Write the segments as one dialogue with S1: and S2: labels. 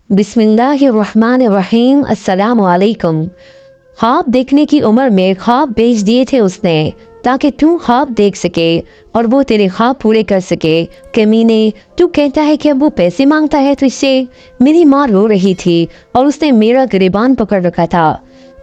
S1: बिस्मिल्लाहिर्रहमानिर्रहीम। अस्सलाम वालेकुम। ख्वाब देखने की उम्र में ख्वाब बेच दिए थे उसने ताकि तू ख्वाब देख सके और वो तेरे ख्वाब पूरे कर सके। कमीने, तू कहता है कि अब वो पैसे मांगता है तुझसे। मेरी माँ रो रही थी और उसने मेरा गिरेबान पकड़ रखा था।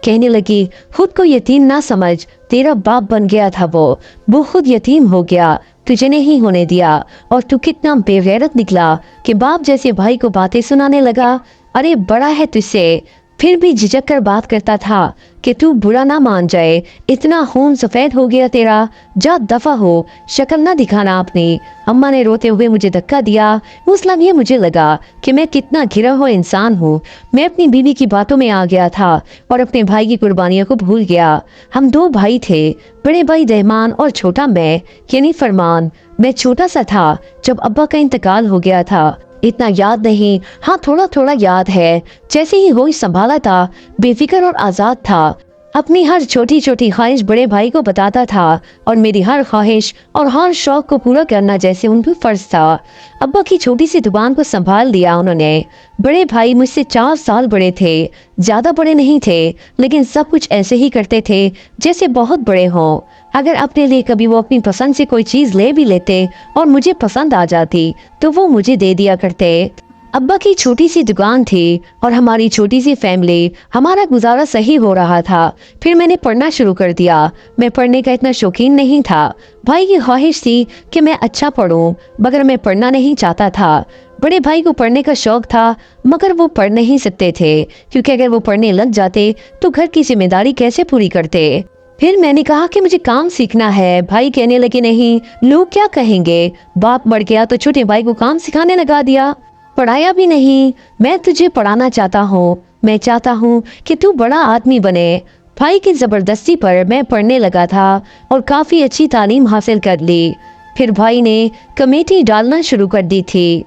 S1: कहने लगी, खुद को यतीम ना समझ, तेरा बाप बन गया था वो खुद यतीम हो गया, तुझे नहीं होने दिया। और तू कितना बेगैरत निकला कि बाप जैसे भाई को बातें सुनाने लगा। अरे बड़ा है तुझसे, फिर भी झिझक कर बात करता था कि तू बुरा ना मान जाए। इतना खून सफेद हो गया तेरा, जा दफा हो, शक्ल ना दिखाना अपनी। अम्मा ने रोते हुए मुझे धक्का दिया। उस लम्हे मुझे लगा कि मैं कितना घिरा हुआ इंसान हूँ। मैं अपनी बीवी की बातों में आ गया था और अपने भाई की कुर्बानियों को भूल गया। हम दो भाई थे, बड़े भाई रहमान और छोटा मैं यानी फरमान। मैं छोटा सा था जब अब्बा का इंतकाल हो गया था। इतना याद नहीं, हाँ थोड़ा थोड़ा याद है। जैसे ही होश संभाला था, बेफिक्र और आज़ाद था। अपनी हर छोटी छोटी ख्वाहिश बड़े भाई को बताता था और मेरी हर ख्वाहिश और हर शौक को पूरा करना जैसे उन पर फर्ज था। अब्बा की छोटी सी दुकान को संभाल लिया उन्होंने। बड़े भाई मुझसे 4 साल बड़े थे, ज्यादा बड़े नहीं थे, लेकिन सब कुछ ऐसे ही करते थे जैसे बहुत बड़े हों। अगर अपने लिए कभी वो अपनी पसंद से कोई चीज ले भी लेते और मुझे पसंद आ जाती तो वो मुझे दे दिया करते। अब्बा की छोटी सी दुकान थी और हमारी छोटी सी फैमिली, हमारा गुजारा सही हो रहा था। फिर मैंने पढ़ना शुरू कर दिया। मैं पढ़ने का इतना शौकीन नहीं था। भाई की ख्वाहिश थी कि मैं अच्छा पढ़ूं, मगर मैं पढ़ना नहीं चाहता था। बड़े भाई को पढ़ने का शौक था, मगर वो पढ़ नहीं सकते थे क्योंकि अगर वो पढ़ने लग जाते तो घर की जिम्मेदारी कैसे पूरी करते। फिर मैंने कहा कि मुझे काम सीखना है। भाई कहने लगे, नहीं, लोग क्या कहेंगे, बाप मर गया तो छोटे भाई को काम सिखाने लगा दिया, पढ़ाया भी नहीं। मैं तुझे पढ़ाना चाहता हूँ, मैं चाहता हूँ कि तू बड़ा आदमी बने। भाई की जबरदस्ती पर मैं पढ़ने लगा था और काफी अच्छी तालीम हासिल कर ली। फिर भाई ने कमेटी डालना शुरू कर दी थी।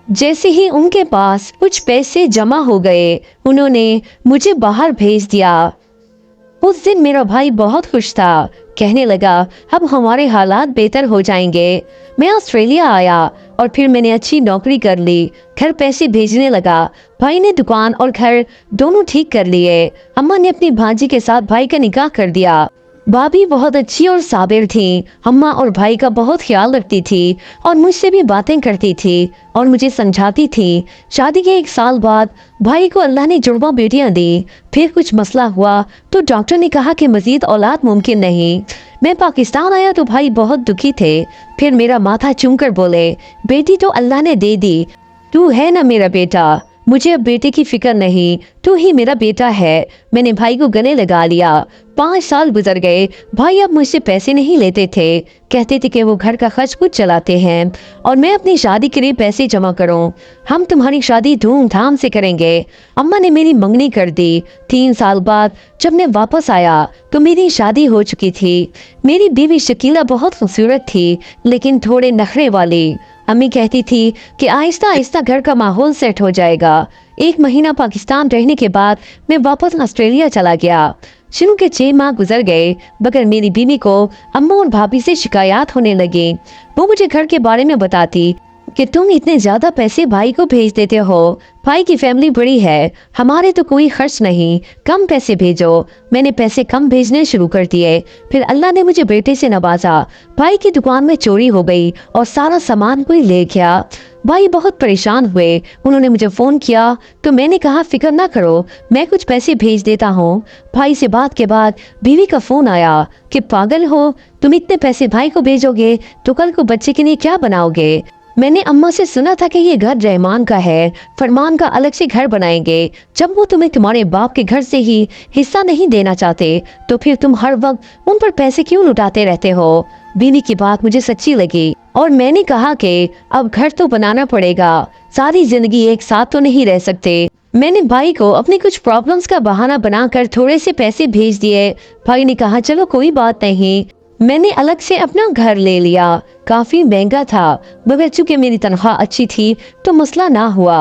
S1: जैसे ही उनके पास कुछ पैसे जमा हो गए, उन्होंने मुझे बाहर भेज दिया। उस दिन मेरा भाई बहुत खुश था, कहने लगा, अब हमारे हालात बेहतर हो जाएंगे। मैं ऑस्ट्रेलिया आया और फिर मैंने अच्छी नौकरी कर ली, घर पैसे भेजने लगा। भाई ने दुकान और घर दोनों ठीक कर लिए। अम्मा ने अपनी भांजी के साथ भाई का निकाह कर दिया। भाभी बहुत अच्छी और साबिर थी। अम्मा और भाई का बहुत ख्याल रखती थी और मुझसे भी बातें करती थी और मुझे समझाती थी। शादी के 1 साल बाद भाई को अल्लाह ने जुड़वा बेटियां दी। फिर कुछ मसला हुआ तो डॉक्टर ने कहा कि मजीद औलाद मुमकिन नहीं। मैं पाकिस्तान आया तो भाई बहुत दुखी थे। फिर मेरा माथा चूम कर बोले, बेटी तो अल्लाह ने दे दी, तू है ना मेरा बेटा, मुझे अब बेटे की फिक्र नहीं, तू ही मेरा बेटा है। मैंने भाई को गले लगा लिया। 5 साल गुजर गए। भाई अब मुझसे पैसे नहीं लेते थे, कहते थे कि वो घर का खर्च खुद चलाते हैं और मैं अपनी शादी के लिए पैसे जमा करूं। हम तुम्हारी शादी धूमधाम से करेंगे। अम्मा ने मेरी मंगनी कर दी। 3 साल बाद जब मैं वापस आया तो मेरी शादी हो चुकी थी। मेरी बीवी शकीला बहुत खूबसूरत थी लेकिन थोड़े नखरे वाली। अम्मी कहती थी कि आहिस्ता आहिस्ता घर का माहौल सेट हो जाएगा। 1 महीना पाकिस्तान रहने के बाद मैं वापस ऑस्ट्रेलिया चला गया। शुरू के 6 माह गुजर गए, मगर मेरी बीवी को अम्मा और भाभी से शिकायत होने लगी। वो मुझे घर के बारे में बताती कि तुम इतने ज्यादा पैसे भाई को भेज देते हो, भाई की फैमिली बड़ी है, हमारे तो कोई खर्च नहीं, कम पैसे भेजो। मैंने पैसे कम भेजने शुरू कर दिए। फिर अल्लाह ने मुझे बेटे से नवाजा। भाई की दुकान में चोरी हो गई और सारा सामान कोई ले गया। भाई बहुत परेशान हुए। उन्होंने मुझे फोन किया तो मैंने कहा, फिक्र ना करो, मैं कुछ पैसे भेज देता हूँ। भाई से बात के बाद बीवी का फोन आया कि पागल हो, तुम इतने पैसे भाई को भेजोगे तो कल को बच्चे के लिए क्या बनाओगे। मैंने अम्मा से सुना था कि ये घर रहमान का है, फरमान का अलग से घर बनाएंगे। जब वो तुम्हें तुम्हारे बाप के घर से ही हिस्सा नहीं देना चाहते तो फिर तुम हर वक्त उन पर पैसे क्यों लुटाते रहते हो। बीवी की बात मुझे सच्ची लगी और मैंने कहा कि अब घर तो बनाना पड़ेगा, सारी जिंदगी एक साथ तो नहीं रह सकते। मैंने भाई को अपनी कुछ प्रॉब्लम्स का बहाना बनाकर थोड़े से पैसे भेज दिए। भाई ने कहा, चलो कोई बात नहीं। मैंने अलग से अपना घर ले लिया। काफी महंगा था, मगर चूंकि मेरी तनख्वाह अच्छी थी तो मसला ना हुआ।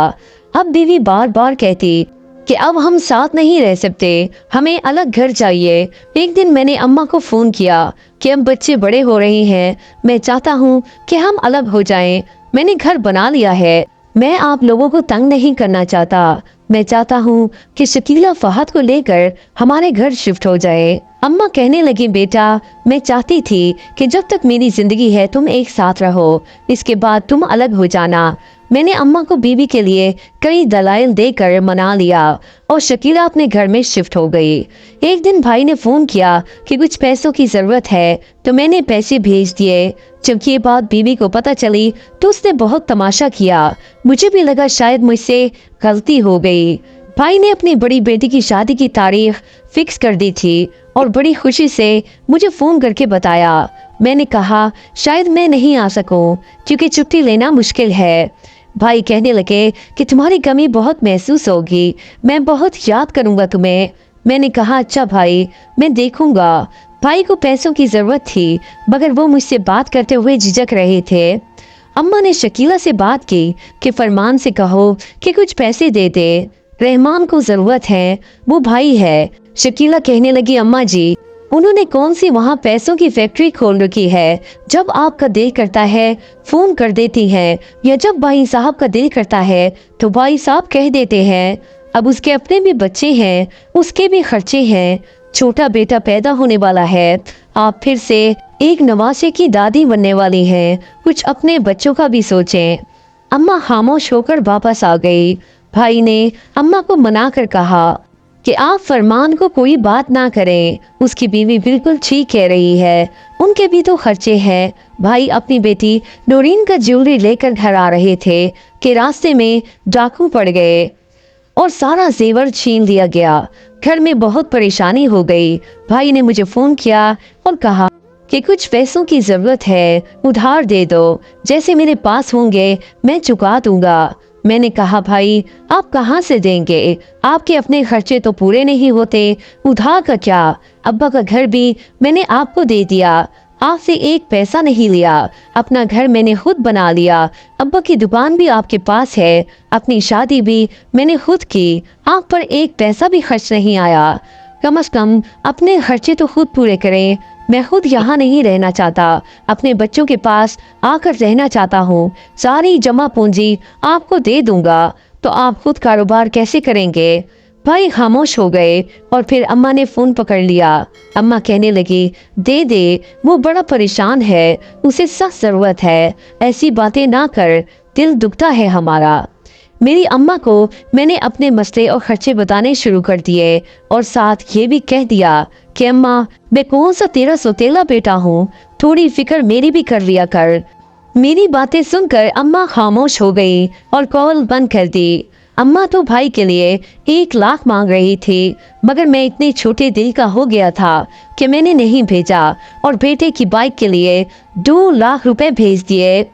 S1: अब बीवी बार बार कहती कि अब हम साथ नहीं रह सकते, हमें अलग घर चाहिए। एक दिन मैंने अम्मा को फोन किया कि अब बच्चे बड़े हो रहे हैं, मैं चाहता हूँ कि हम अलग हो जाएं। मैंने घर बना लिया है, मैं आप लोगों को तंग नहीं करना चाहता। मैं चाहता हूँ कि शकीला फहद को लेकर हमारे घर शिफ्ट हो जाए। अम्मा कहने लगी, बेटा मैं चाहती थी कि जब तक मेरी जिंदगी है तुम एक साथ रहो, इसके बाद तुम अलग हो जाना। मैंने अम्मा को बीवी के लिए कई दलाइल देकर मना लिया और शकीला अपने घर में शिफ्ट हो गई। एक दिन भाई ने फोन किया कि कुछ पैसों की जरूरत है, तो मैंने पैसे भेज दिए। जब ये बात बीवी को पता चली तो उसने बहुत तमाशा किया। मुझे भी लगा शायद मुझसे गलती हो गई। भाई ने अपनी बड़ी बेटी की शादी की तारीख फिक्स कर दी थी और बड़ी खुशी से मुझे फोन करके बताया। मैंने कहा शायद मैं नहीं आ सकूं क्योंकि छुट्टी लेना मुश्किल है। भाई कहने लगे कि तुम्हारी कमी बहुत महसूस होगी, मैं बहुत याद करूंगा तुम्हें। मैंने कहा अच्छा भाई, मैं देखूंगा। भाई को पैसों की जरूरत थी मगर वो मुझसे बात करते हुए झिझक रहे थे। अम्मा ने शकीला से बात की कि फरमान से कहो कि कुछ पैसे दे दे, रहमान को जरूरत है, वो भाई है। शकीला कहने लगी, अम्मा जी उन्होंने कौन सी वहाँ पैसों की फैक्ट्री खोल रखी है, जब आपका दिल करता है फोन कर देती हैं, या जब भाई साहब का दिल करता है तो भाई साहब कह देते हैं। अब उसके अपने भी बच्चे हैं, उसके भी खर्चे हैं, छोटा बेटा पैदा होने वाला है, आप फिर से एक नवासे की दादी बनने वाली हैं, कुछ अपने बच्चों का भी सोचें। अम्मा खामोश होकर वापस आ गई। भाई ने अम्मा को मना कर कहा कि आप फरमान को कोई बात ना करें, उसकी बीवी बिल्कुल ठीक कह रही है, उनके भी तो खर्चे हैं। भाई अपनी बेटी नूरीन का ज्वेलरी लेकर घर आ रहे थे कि रास्ते में डाकू पड़ गए और सारा जेवर छीन लिया गया। घर में बहुत परेशानी हो गई। भाई ने मुझे फोन किया और कहा कि कुछ पैसों की जरूरत है, उधार दे दो, जैसे मेरे पास होंगे मैं चुका दूंगा। मैंने कहा भाई आप कहाँ से देंगे, आपके अपने खर्चे तो पूरे नहीं होते, उधार का क्या। अब्बा का घर भी मैंने आपको दे दिया, आपसे एक पैसा नहीं लिया, अपना घर मैंने खुद बना लिया, अब्बा की दुकान भी आपके पास है, अपनी शादी भी मैंने खुद की, आप पर एक पैसा भी खर्च नहीं आया। कम से कम अपने खर्चे तो खुद पूरे करें। मैं खुद यहाँ नहीं रहना चाहता, अपने बच्चों के पास आकर रहना चाहता हूँ। सारी जमा पूंजी आपको दे दूंगा तो आप खुद कारोबार कैसे करेंगे। भाई खामोश हो गए और फिर अम्मा ने फोन पकड़ लिया। अम्मा कहने लगी, दे दे, वो बड़ा परेशान है, उसे सख्त जरूरत है, ऐसी बातें ना कर, दिल दुखता है हमारा। मेरी अम्मा को मैंने अपने मसले और खर्चे बताने शुरू कर दिए और साथ ये भी कह दिया कि अम्मा मैं कौन सा तेरा सौतेला बेटा हूँ, थोड़ी फिक्र मेरी भी कर लिया कर। मेरी बातें सुनकर अम्मा खामोश हो गई और कॉल बंद कर दी। अम्मा तो भाई के लिए 1 लाख मांग रही थी मगर मैं इतने छोटे दिल का हो गया था कि मैंने नहीं भेजा और बेटे की बाइक के लिए 2 लाख रुपए भेज दिए।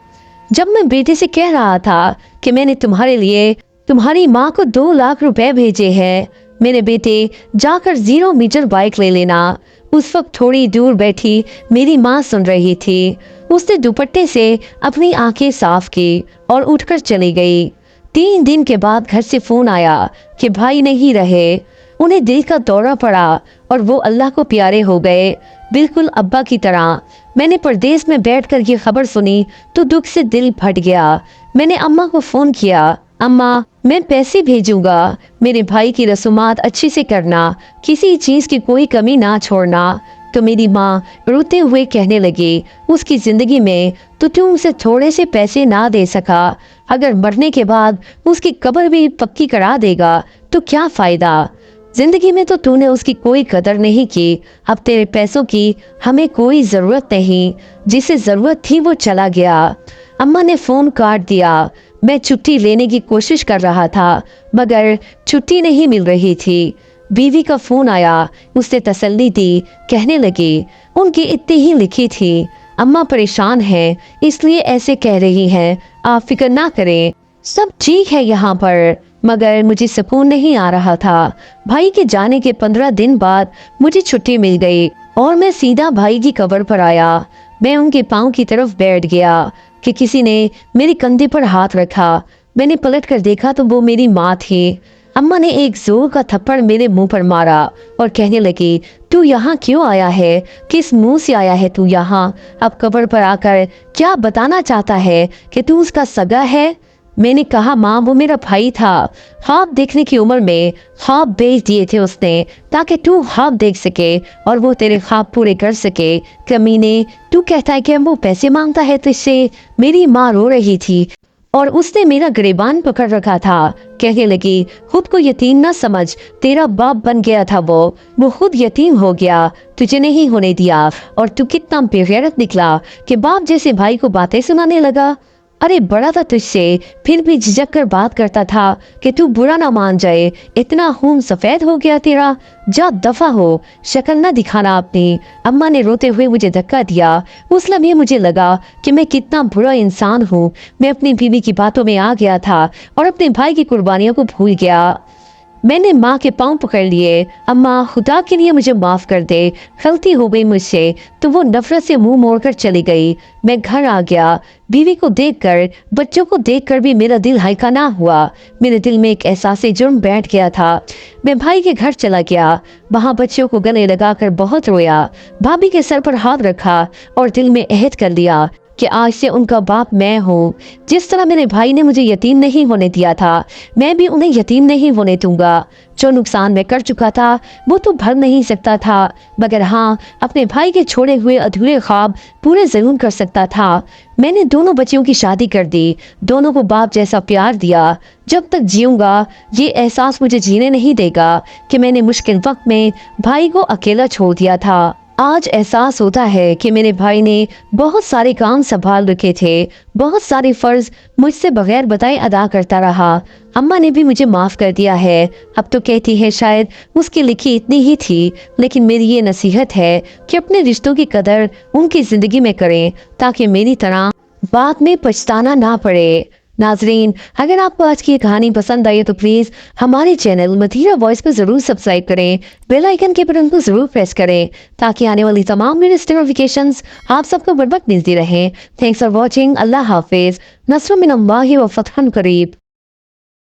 S1: जब मैं बेटे से कह रहा था कि मैंने तुम्हारे लिए तुम्हारी माँ को 2 लाख रुपए भेजे हैं, मेरे बेटे जाकर 0 मीटर बाइक ले लेना। उस वक्त थोड़ी दूर बैठी मेरी माँ सुन रही थी। उसने दुपट्टे से अपनी आंखें साफ की और उठकर चली गई। 3 दिन के बाद घर से फोन आया कि भाई नहीं रहे, उन्हें दिल का दौरा पड़ा और वो अल्लाह को प्यारे हो गए, बिल्कुल अब्बा की तरह। मैंने परदेश में बैठकर ये खबर सुनी तो दुख से दिल फट गया। मैंने अम्मा को फोन किया, अम्मा मैं पैसे भेजूंगा, मेरे भाई की रसूमात अच्छे से करना, किसी चीज की कोई कमी ना छोड़ना। तो मेरी माँ रोते हुए कहने लगी, उसकी जिंदगी में तो तुम उसे थोड़े से पैसे ना दे सका, अगर मरने के बाद उसकी कब्र भी पक्की करा देगा तो क्या फायदा। जिंदगी में तो तूने उसकी कोई कदर नहीं की, अब तेरे पैसों की हमें कोई जरूरत नहीं, जिसे जरूरत थी वो चला गया। अम्मा ने फोन काट दिया। मैं छुट्टी लेने की कोशिश कर रहा था मगर छुट्टी नहीं मिल रही थी। बीवी का फोन आया, उसने तसल्ली दी, कहने लगी उनकी इतनी ही लिखी थी, अम्मा परेशान है इसलिए ऐसे कह रही हैं, आप फिक्र ना करें, सब ठीक है यहाँ पर। मगर मुझे सुकून नहीं आ रहा था। भाई के जाने के 15 दिन बाद मुझे छुट्टी मिल गई और मैं सीधा भाई की कब्र पर आया। मैं उनके पाँव की तरफ बैठ गया कि किसी ने मेरे कंधे पर हाथ रखा। मैंने पलट कर देखा तो वो मेरी माँ थी। अम्मा ने एक जोर का थप्पड़ मेरे मुंह पर मारा और कहने लगी, तू यहाँ क्यों आया है, किस मुंह से आया है तू यहाँ, अब कब्र पर आकर क्या बताना चाहता है कि तू उसका सगा है। मैंने कहा माँ वो मेरा भाई था, ख्वाब देखने की उम्र में ख्वाब बेच दिए थे उसने ताकि तू ख्वाब देख सके और वो तेरे ख्वाब पूरे कर सके। कमीने, तू कहता है कि वो पैसे मांगता है तुझसे। मेरी माँ रो रही थी और उसने मेरा गिरेबान पकड़ रखा था। कहने लगी खुद को यतीम न समझ, तेरा बाप बन गया था वो खुद यतीम हो गया, तुझे नहीं होने दिया। और तू कितना बेगैरत निकला कि बाप जैसे भाई को बातें सुनाने लगा। अरे बड़ा था तुझसे, फिर भी झिझक कर बात करता था कि तू बुरा ना मान जाए, इतना खून सफेद हो गया तेरा, जा दफा हो, शक्ल ना दिखाना अपनी। अम्मा ने रोते हुए मुझे धक्का दिया। उस लम्हे मुझे लगा कि मैं कितना बुरा इंसान हूँ। मैं अपनी बीवी की बातों में आ गया था और अपने भाई की कुर्बानियों को भूल गया। मैंने माँ के पांव पकड़ लिए। अम्मा खुदा के लिए मुझे माफ कर दे, गलती हो गई मुझसे। तो वो नफरत से मुंह मोड़कर चली गई। मैं घर आ गया। बीवी को देखकर, बच्चों को देखकर भी मेरा दिल हल्का ना हुआ। मेरे दिल में एक एहसास जुर्म बैठ गया था। मैं भाई के घर चला गया। वहाँ बच्चों को गले लगाकर बहुत रोया, भाभी के सर पर हाथ रखा और दिल में अहद कर लिया कि आज से उनका बाप मैं हूँ। जिस तरह मेरे भाई ने मुझे यतीम नहीं होने दिया था, मैं भी उन्हें यतीम नहीं होने दूंगा। जो नुकसान मैं कर चुका था वो तो भर नहीं सकता था, मगर हाँ अपने भाई के छोड़े हुए अधूरे ख्वाब पूरे जरूर कर सकता था। मैंने दोनों बच्चियों की शादी कर दी, दोनों को बाप जैसा प्यार दिया। जब तक जीऊंगा ये एहसास मुझे जीने नहीं देगा कि मैंने मुश्किल वक्त में भाई को अकेला छोड़ दिया था। आज एहसास होता है कि मेरे भाई ने बहुत सारे काम संभाल रखे थे, बहुत सारे फर्ज मुझसे बगैर बताए अदा करता रहा। अम्मा ने भी मुझे माफ कर दिया है। अब तो कहती है शायद उसकी लिखी इतनी ही थी, लेकिन मेरी ये नसीहत है कि अपने रिश्तों की कदर उनकी जिंदगी में करें ताकि मेरी तरह बाद में पछताना ना पड़े। नाजरीन, अगर आपको आज की ये कहानी पसंद आई तो प्लीज़ हमारे चैनल मधीरा वॉइस को ज़रूर सब्सक्राइब करें, बेल आइकन के बटन को ज़रूर प्रेस करें ताकि आने वाली तमाम लेटेस्ट नोटिफिकेशंस आप सबको बर वक्त मिलती रहें। Thanks for watching. अल्लाह हाफिज़। नस्रुम मिनल्लाहि व फतहन करीब।